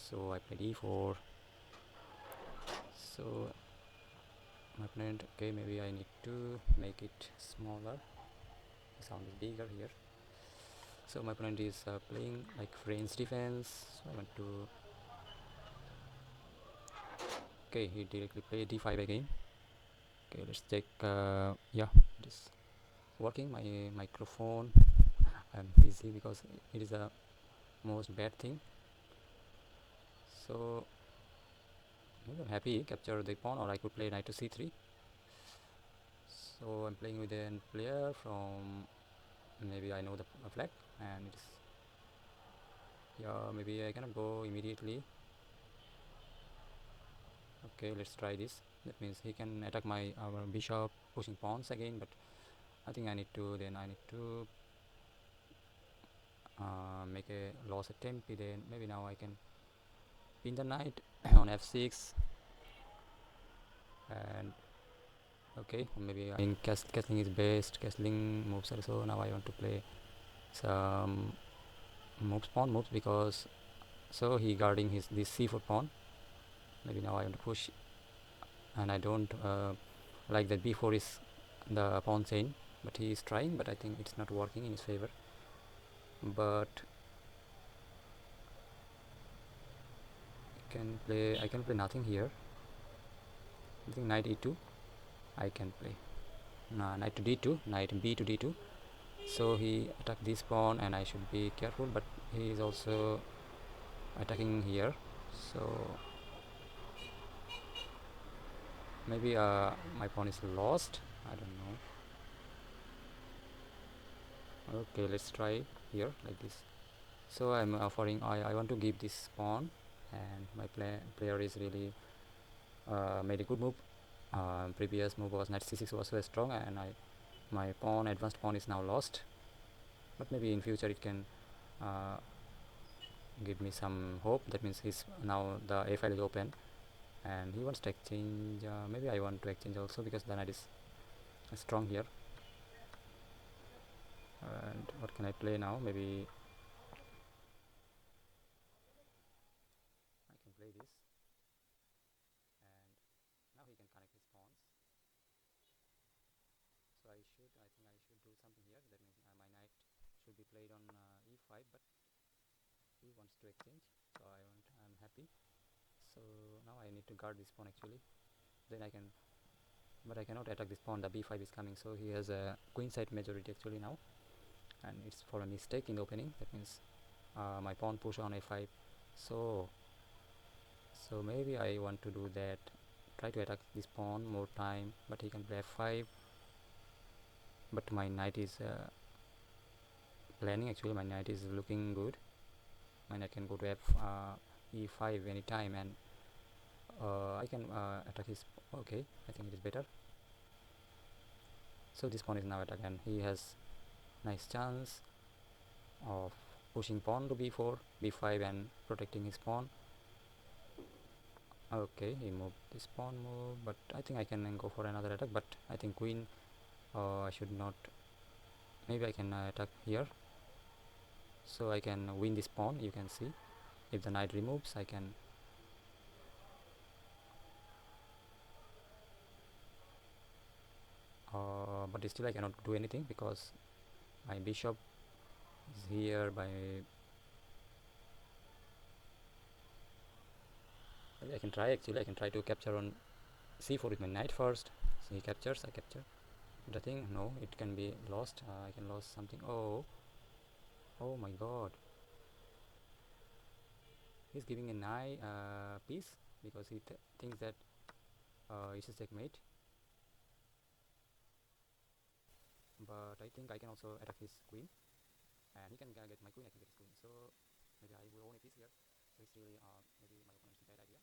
So I play d4. So my opponent, okay, maybe I need to make it smaller. The sound is bigger here. So my opponent is playing like range defense. So I want to. Okay, he directly played d5 again. Okay, let's check. Yeah, it is working. My microphone. I'm busy because it is a most bad thing. So maybe I'm happy capture the pawn, or I could play knight to c3. So I'm playing with a player from, maybe I know the flag, and it is, yeah, maybe I cannot go immediately. Okay, let's try this. That means he can attack my our bishop, pushing pawns again, but I think I need to make a loss attempt. Then maybe now I can pin the knight on f6, and okay, maybe I think castling is best. Castling moves also. Now I want to play some moves because so he guarding his this c4 pawn. Maybe now I want to push, and I don't like that b4 is the pawn chain, but he is trying, but I think it's not working in his favor. But I can play nothing here. I think knight e2 I can play. Knight to d2, knight b to d2. So he attacked this pawn, and I should be careful, but he is also attacking here. So maybe my pawn is lost. I don't know. Okay, let's try here like this. So I'm offering, I want to give this pawn, and my player is really made a good move. Previous move was knight c6 was so strong, and my pawn, advanced pawn, is now lost. But maybe in future it can give me some hope. That means he's now the a file is open, and he wants to exchange. Maybe I want to exchange also because the knight is strong here. And what can I play now? Maybe I can play this, and now he can connect his pawns. So I think I should do something here. That means my knight should be played on e5, but he wants to exchange, so I'm happy. So now I need to guard this pawn actually. Then I can, but I cannot attack this pawn. The b5 is coming, so he has a queen side majority actually now, and it's for a mistake in the opening. That means my pawn push on a5. So maybe I want to do that, try to attack this pawn more time, but he can play f5. But my knight is planning actually. My knight is looking good. My knight can go to e5 anytime, and I can attack his. Okay, I think it is better. So this pawn is now attacked, and he has nice chance of pushing pawn to b4, b5, and protecting his pawn. Okay, he moved this pawn move, but I think I can go for another attack. But I think queen, I should not. Maybe I can attack here, so I can win this pawn. You can see, if the knight removes, I can. But still I cannot do anything because my bishop is here. I can try actually. I can try to capture on c4 with my knight first. So he captures, I capture. But I think no, it can be lost. I can lose something. Oh my god. He's giving a knight piece because he thinks that it's a checkmate. But I think I can also attack his queen, and he can get my queen. I can get his queen. So maybe I will own a piece here. So it's really maybe my opponent's bad idea.